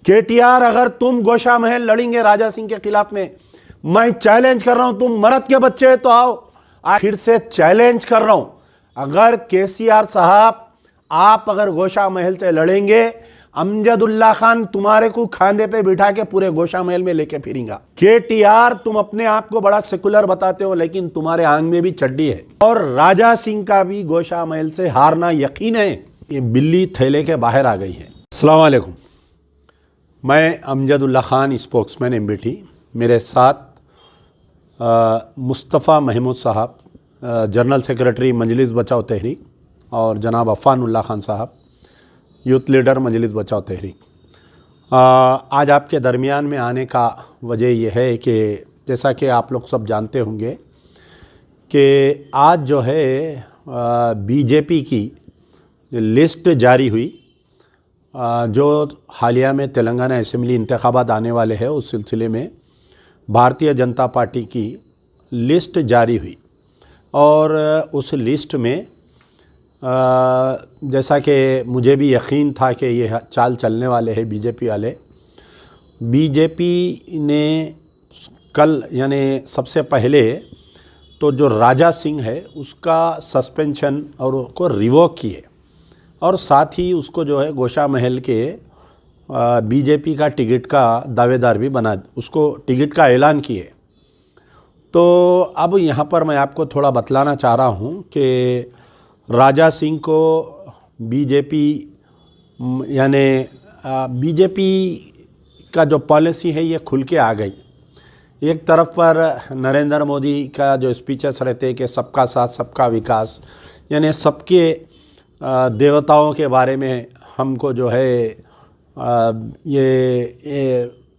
KTR, अगर तुम गोशा महल लड़ेंगे राजा सिंह के खिलाफ में, मैं चैलेंज कर रहा हूं, तुम मर्द के बच्चे हैं तो आओ। फिर से चैलेंज कर रहा हूं, अगर केसीआर साहब आप अगर गोशा महल से लड़ेंगे, अमजदुल्ला खान तुम्हारे को खांदे पे बिठा के पूरे गोशा महल में लेके फिरेंगा। केटीआर, तुम अपने आप को बड़ा सेकुलर बताते हो, लेकिन तुम्हारे आंग में भी चड्डी है। और राजा सिंह का भी गोशा महल से हारना यकीन है। ये बिल्ली थैले के बाहर आ गई है। अस्सलाम वालेकुम, मैं अमजदुल्ला खान, स्पोक्समैन एमबीटी। मेरे साथ मुस्तफ़ा महमूद साहब, जनरल सेक्रेटरी मजलिस बचाओ तहरीक, और जनाब अफ़ानुल्लाह खान साहब, यूथ लीडर मजलिस बचाओ तहरीक। आज आपके दरमियान में आने का वजह यह है कि जैसा कि आप लोग सब जानते होंगे कि आज जो है बीजेपी की लिस्ट जारी हुई, जो हालिया में तेलंगाना असेंबली इंतखाबात आने वाले हैं, उस सिलसिले में भारतीय जनता पार्टी की लिस्ट जारी हुई। और उस लिस्ट में जैसा कि मुझे भी यकीन था कि ये चाल चलने वाले हैं बीजेपी वाले। बीजेपी ने कल यानी सबसे पहले तो जो राजा सिंह है उसका सस्पेंशन और उसको रिवोक किए, और साथ ही उसको जो है गोशा महल के बीजेपी का टिकट का दावेदार भी बना, उसको टिकट का ऐलान किए। तो अब यहाँ पर मैं आपको थोड़ा बतलाना चाह रहा हूँ कि राजा सिंह को बीजेपी यानी बीजेपी का जो पॉलिसी है ये खुल के आ गई। एक तरफ पर नरेंद्र मोदी का जो स्पीचेस रहते हैं कि सबका साथ सबका विकास, यानी सबके देवताओं के बारे में हमको जो है ये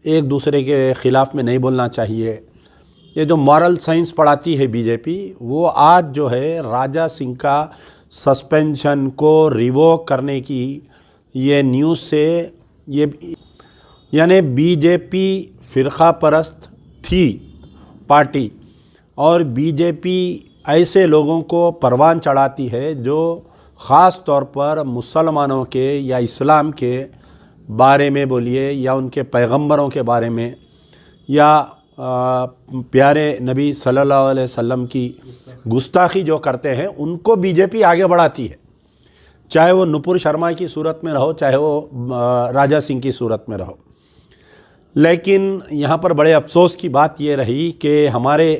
एक दूसरे के ख़िलाफ़ में नहीं बोलना चाहिए। ये जो मॉरल साइंस पढ़ाती है बीजेपी, वो आज जो है राजा सिंह का सस्पेंशन को रिवोक करने की ये न्यूज़ से ये यानी बीजेपी फ़िरक़ा परस्त थी पार्टी, और बीजेपी ऐसे लोगों को परवान चढ़ाती है जो ख़ास तौर पर मुसलमानों के या इस्लाम के बारे में बोलिए, या उनके पैगंबरों के बारे में, या प्यारे नबी सल्लल्लाहु अलैहि वसल्लम की गुस्ताखी जो करते हैं, उनको बीजेपी आगे बढ़ाती है। चाहे वो नुपुर शर्मा की सूरत में रहो, चाहे वो राजा सिंह की सूरत में रहो। लेकिन यहाँ पर बड़े अफसोस की बात ये रही कि हमारे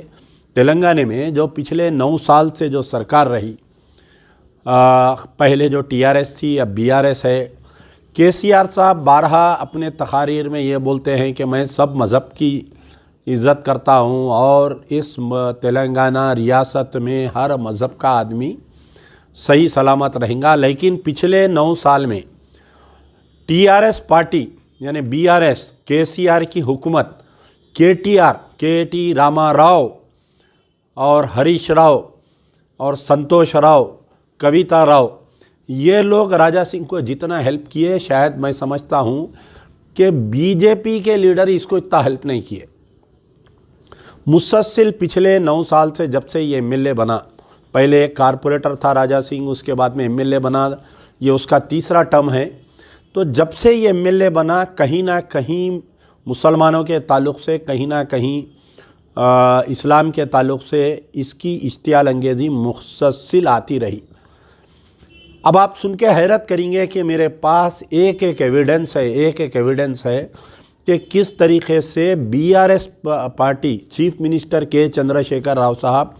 तेलंगाना में जो पिछले 9 साल से जो सरकार रही, पहले जो टीआरएस थी, अब बीआरएस है। केसीआर साहब बारहा अपने तकारीर में ये बोलते हैं कि मैं सब मज़हब की इज़्ज़त करता हूँ और इस तेलंगाना रियासत में हर मज़हब का आदमी सही सलामत रहेगा। लेकिन पिछले 9 साल में टीआरएस पार्टी यानी बीआरएस, केसीआर की हुकूमत, केटीआर, केटी रामा राव और हरीश राव और संतोष राव, कविता राव, ये लोग राजा सिंह को जितना हेल्प किए, शायद मैं समझता हूँ कि बीजेपी के लीडर इसको इतना हेल्प नहीं किए। मुसलसल पिछले 9 साल से जब से ये एमएलए बना, पहले एक कारपोरेटर था राजा सिंह, उसके बाद में एमएलए बना, ये उसका तीसरा टर्म है। तो जब से ये एमएलए बना, कहीं ना कहीं मुसलमानों के ताल्लुक़ से, कहीं ना कहीं इस्लाम के ताल्लुक़ से इसकी इश्तियाल अंगेज़ी मुसलसल आती रही। अब आप सुन के हैरत करेंगे कि मेरे पास एक एक एविडेंस है कि किस तरीक़े से बीआरएस पार्टी, चीफ मिनिस्टर के चंद्रशेखर राव साहब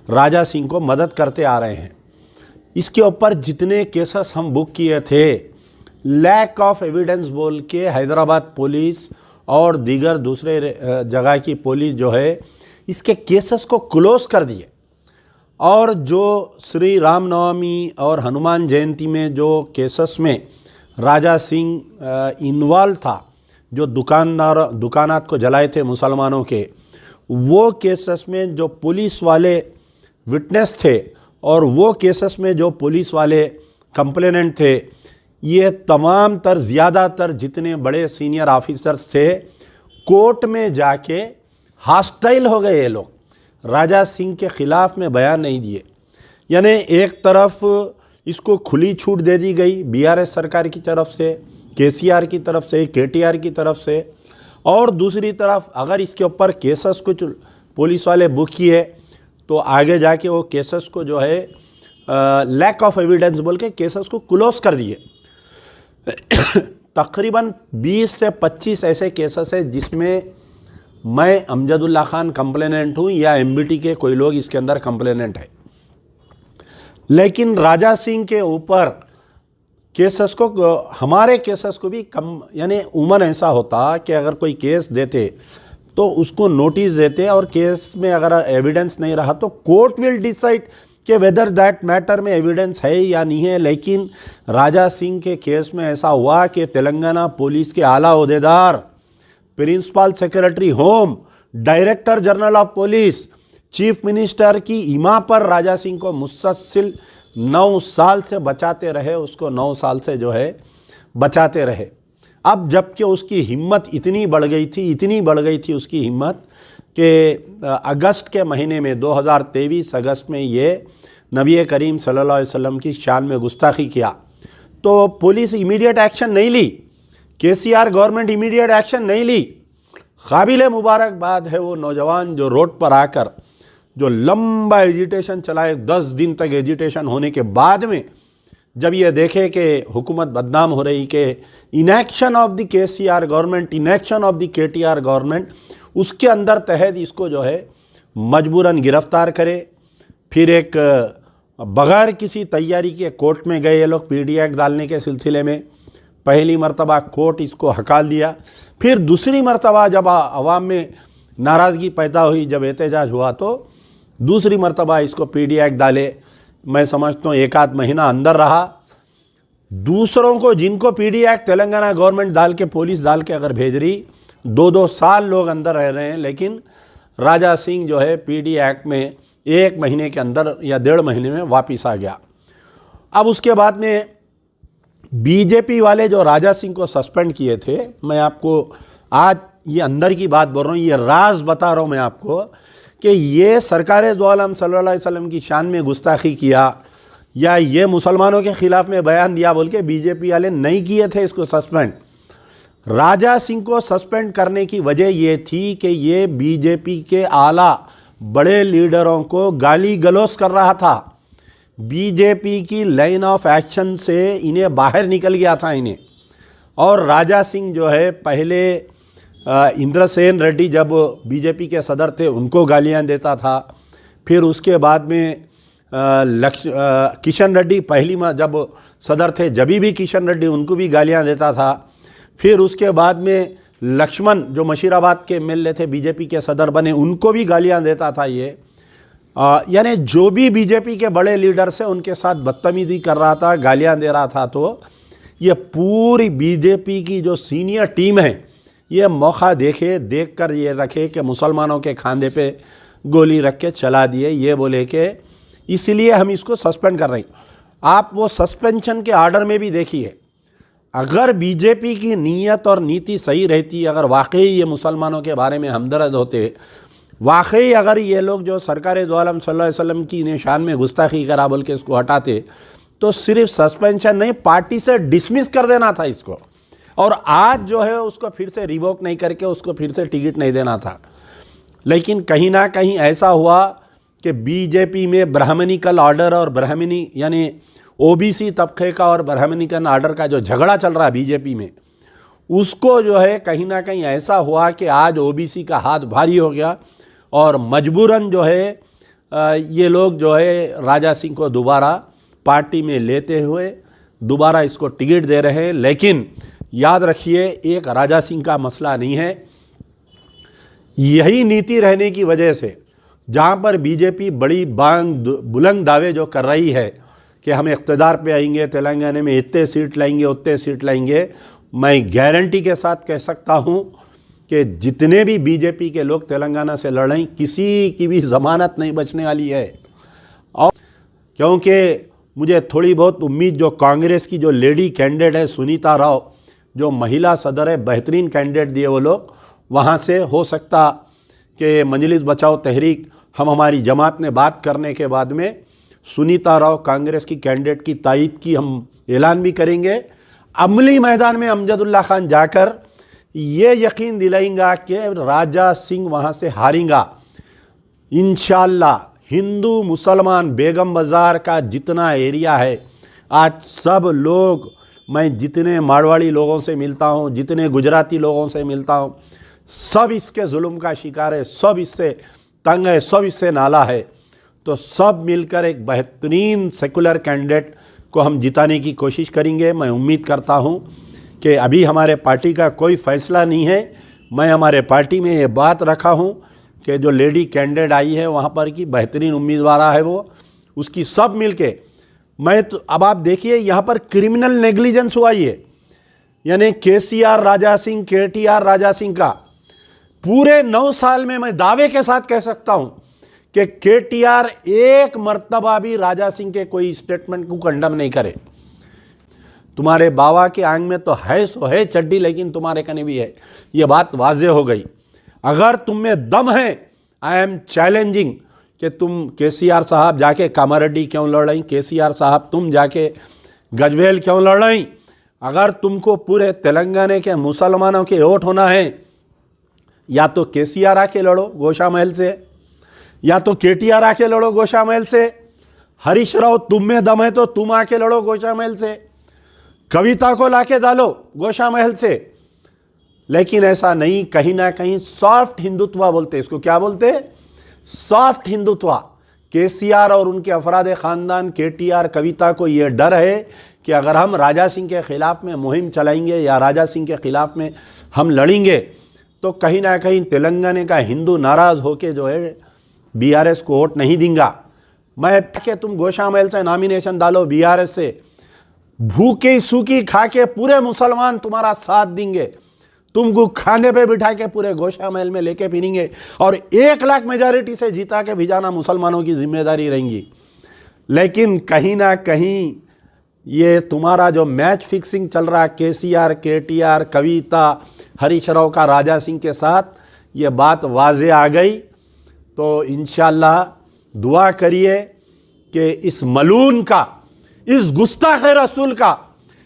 राजा सिंह को मदद करते आ रहे हैं। इसके ऊपर जितने केसेस हम बुक किए थे, लैक ऑफ एविडेंस बोल के हैदराबाद पुलिस और दीगर दूसरे जगह की पुलिस जो है, इसके केसेस को क्लोज़ कर दिए। और जो श्री रामनवमी और हनुमान जयंती में जो केसेस में राजा सिंह इन्वॉल्व था, जो दुकानात को जलाए थे मुसलमानों के, वो केसेस में जो पुलिस वाले विटनेस थे और वो केसेस में जो पुलिस वाले कंप्लेनेंट थे, ये तमाम तर ज़्यादातर जितने बड़े सीनियर ऑफिसर्स थे, कोर्ट में जाके हॉस्टाइल हो गए। ये लोग राजा सिंह के ख़िलाफ़ में बयान नहीं दिए। यानी एक तरफ इसको खुली छूट दे दी गई बीआरएस सरकार की तरफ से केसीआर की तरफ से, केटीआर की तरफ से, और दूसरी तरफ अगर इसके ऊपर केसेस कुछ पुलिस वाले बुक किए तो आगे जाके वो केसेस को जो है लैक ऑफ एविडेंस बोल के केसेस को क्लोज कर दिए। तकरीबन 20 से 25 ऐसे केसेस है जिसमें मैं अमजदुल्ला खान कंप्लेनेंट हूँ या एमबीटी के कोई लोग इसके अंदर कंप्लेनेंट है। लेकिन राजा सिंह के ऊपर केसेस को, हमारे केसेस को भी कम, यानी उमन ऐसा होता कि अगर कोई केस देते तो उसको नोटिस देते और केस में अगर एविडेंस नहीं रहा तो कोर्ट विल डिसाइड कि वेदर दैट मैटर में एविडेंस है या नहीं है। लेकिन राजा सिंह के केस में ऐसा हुआ कि तेलंगाना पुलिस के आला ओहदेदार, principal secretary home, director general of police, chief minister की इमा पर राजा सिंह को मुसलसल 9 साल से बचाते रहे, उसको 9 साल से जो है बचाते रहे। अब जबकि उसकी हिम्मत इतनी बढ़ गई थी उसकी हिम्मत कि अगस्त के महीने में 2023 अगस्त में ये नबी करीम सल्लल्लाहु अलैहि वसल्लम की शान में गुस्ताखी किया तो पुलिस इमीडिएट एक्शन नहीं ली, केसीआर गवर्नमेंट इमीडिएट एक्शन नहीं ली। काबिल मुबारकबाद है वो नौजवान जो रोड पर आकर जो लंबा एजिटेशन चलाए, 10 दिन तक एजिटेशन होने के बाद में जब ये देखे कि हुकूमत बदनाम हो रही, कि inaction of the KCR government, inaction of the KTR government, उसके अंदर तहत इसको जो है मजबूरन गिरफ्तार करे। फिर एक बगैर किसी तैयारी के कोर्ट में गए ये लोग पीडी एक्ट डालने के सिलसिले में। पहली मरतबा कोर्ट इसको हकाल दिया, फिर दूसरी मरतबा जब आवाम में नाराज़गी पैदा हुई, जब एहतजाज हुआ तो दूसरी मरतबा इसको पीडी एक्ट डाले। मैं समझता हूँ 1 आध महीना अंदर रहा। दूसरों को जिनको पीडी एक्ट तेलंगाना गवर्नमेंट डाल के, पुलिस डाल के अगर भेज रही, 2-2 साल लोग अंदर रह रहे हैं। लेकिन राजा सिंह जो है पीडी एक्ट में 1 महीने के अंदर या 1.5 महीने में वापस आ गया। अब उसके बाद में बीजेपी वाले जो राजा सिंह को सस्पेंड किए थे, मैं आपको आज ये अंदर की बात बोल रहा हूँ, ये राज बता रहा हूँ मैं आपको कि ये सरकार दो आलम सल्लल्लाहु अलैहि वसल्लम की शान में गुस्ताखी किया या ये मुसलमानों के ख़िलाफ़ में बयान दिया बोल के बीजेपी वाले नहीं किए थे इसको सस्पेंड। राजा सिंह को सस्पेंड करने की वजह ये थी कि ये बीजेपी के आला बड़े लीडरों को गाली गलौज कर रहा था। बीजेपी की लाइन ऑफ एक्शन से इन्हें बाहर निकल गया था इन्हें। और राजा सिंह जो है पहले इंद्रसेन रेड्डी जब बीजेपी के सदर थे उनको गालियां देता था, फिर उसके बाद में किशन रेड्डी पहली जब सदर थे जब भी किशन रेड्डी उनको भी गालियां देता था। फिर उसके बाद में लक्ष्मण जो मशीराबाद के एमएलए थे बीजेपी के सदर बने, उनको भी गालियां देता था ये। यानी जो भी बीजेपी के बड़े लीडर से उनके साथ बदतमीज़ी कर रहा था, गालियां दे रहा था। तो ये पूरी बीजेपी की जो सीनियर टीम है ये मौका देखकर ये रखे कि मुसलमानों के खांधे पे गोली रख के चला दिए, ये बोले कि इसलिए हम इसको सस्पेंड कर रहे हैं। आप वो सस्पेंशन के आर्डर में भी देखिए, अगर बीजेपी की नीयत और नीति सही रहती, अगर वाकई ये मुसलमानों के बारे में हमदर्द होते, वाकई अगर ये लोग जो सरकार दो आलम सल्लल्लाहु अलैहि वसल्लम की निशान में गुस्ताखी करा बोल के इसको हटाते, तो सिर्फ सस्पेंशन नहीं, पार्टी से डिसमिस कर देना था इसको। और आज जो है उसको फिर से रिवोक नहीं करके उसको फिर से टिकट नहीं देना था। लेकिन कहीं ना कहीं ऐसा हुआ कि बीजेपी में ब्राह्मणिकल ऑर्डर और ब्राह्मणी यानी ओबीसी तबके का और ब्राह्मणिकल ऑर्डर का जो झगड़ा चल रहा है बीजेपी में, उसको जो है कहीं ना कहीं ऐसा हुआ कि आज ओबीसी का हाथ भारी हो गया और मजबूरन जो है ये लोग जो है राजा सिंह को दोबारा पार्टी में लेते हुए दोबारा इसको टिकट दे रहे हैं। लेकिन याद रखिए, एक राजा सिंह का मसला नहीं है, यही नीति रहने की वजह से जहाँ पर बीजेपी बड़ी बुलंद दावे जो कर रही है कि हम इक़्तिदार पे आएंगे, तेलंगाना में इतने सीट लाएंगे उतने सीट लाएंगे, मैं गारंटी के साथ कह सकता हूँ कि जितने भी बीजेपी के लोग तेलंगाना से लड़ें किसी की भी ज़मानत नहीं बचने वाली है। और क्योंकि मुझे थोड़ी बहुत उम्मीद जो कांग्रेस की जो लेडी कैंडिडेट है सुनीता राव, जो महिला सदर है, बेहतरीन कैंडिडेट दिए वो लोग, वहाँ से हो सकता कि मजलिस बचाओ तहरीक, हम हमारी जमात ने बात करने के बाद में सुनीता राव कांग्रेस की कैंडिडेट की तायद की हम ऐलान भी करेंगे। अमली मैदान में अमजदुल्ला खान जाकर ये यकीन दिलाएंगा कि राजा सिंह वहाँ से हारेगा। इंशाअल्लाह हिंदू मुसलमान बेगम बाज़ार का जितना एरिया है, आज सब लोग, मैं जितने मारवाड़ी लोगों से मिलता हूँ, जितने गुजराती लोगों से मिलता हूँ, सब इसके जुल्म का शिकार है, सब इससे तंग है, सब इससे नाला है। तो सब मिलकर एक बेहतरीन सेकुलर कैंडिडेट को हम जिताने की कोशिश करेंगे। मैं उम्मीद करता हूँ कि अभी हमारे पार्टी का कोई फ़ैसला नहीं है। मैं हमारे पार्टी में ये बात रखा हूँ कि जो लेडी कैंडिडेट आई है वहाँ पर की बेहतरीन उम्मीदवार है वो, उसकी सब मिलके मैं तो अब आप देखिए यहाँ पर क्रिमिनल नेग्लिजेंस हुआ ये, यानी केसीआर राजा सिंह, केटीआर राजा सिंह का पूरे 9 साल में मैं दावे के साथ कह सकता हूँ कि केटीआर एक मर्तबा भी राजा सिंह के कोई स्टेटमेंट को कंडम नहीं करे। तुम्हारे बाबा के आंग में तो है सो है चड्डी, लेकिन तुम्हारे कने भी है, ये बात वाज़ेह हो गई। अगर तुम में दम है, आई एम चैलेंजिंग कि तुम केसीआर साहब जाके कामारेड्डी क्यों लड़ रही, केसीआर साहब तुम जाके गजवेल क्यों लड़ रही। अगर तुमको पूरे तेलंगाना के मुसलमानों के वोट होना है, या तो केसीआर आके लड़ो गोशा महल से, या तो केटीआर आके लड़ो गोशा महल से। हरीश राव तुम में दम है तो तुम आके लड़ो गोशा महल से, कविता को लाके डालो गोशा महल से। लेकिन ऐसा नहीं, कहीं ना कहीं सॉफ्ट हिंदुत्व बोलते, इसको क्या बोलते, सॉफ्ट हिंदुत्व। केसीआर और उनके अफराद ख़ानदान, केटीआर, कविता को ये डर है कि अगर हम राजा सिंह के ख़िलाफ़ में मुहिम चलाएंगे या राजा सिंह के ख़िलाफ़ में हम लड़ेंगे तो कहीं ना कहीं तेलंगाना का हिंदू नाराज़ होके जो है बीआरएस को वोट नहीं देंगे। मैं कि तुम गोशा महल से नॉमिनेशन डालो बीआरएस से, भूखी सूखी खा के पूरे मुसलमान तुम्हारा साथ देंगे, तुमको खाने पे बिठा के पूरे गोशा महल में लेके फिरेंगे और 1 लाख मेजॉरिटी से जीता के भिजाना मुसलमानों की जिम्मेदारी रहेंगी। लेकिन कहीं ना कहीं ये तुम्हारा जो मैच फिक्सिंग चल रहा है केसीआर, केटीआर, कविता, हरीश राव का राजा सिंह के साथ, ये बात वाज़े आ गई। तो इंशाअल्लाह दुआ करिए कि इस मलून का, इस गुस्ताख रसूल का,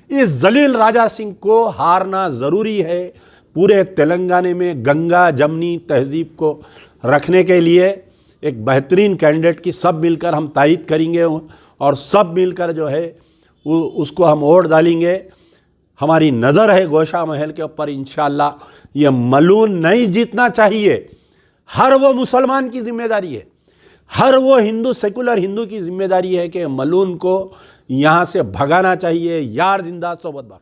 इस जलील राजा सिंह को हारना ज़रूरी है। पूरे तेलंगाना में गंगा जमनी तहजीब को रखने के लिए एक बेहतरीन कैंडिडेट की सब मिलकर हम तायद करेंगे और सब मिलकर जो है उसको हम वोट डालेंगे। हमारी नज़र है गोशा महल के ऊपर। इंशाअल्लाह ये मलून नहीं जीतना चाहिए, हर वो मुसलमान की जिम्मेदारी है, हर वो हिंदू सेकुलर हिंदू की जिम्मेदारी है कि मलून को यहाँ से भगाना चाहिए। यार जिंदा सोबत बात।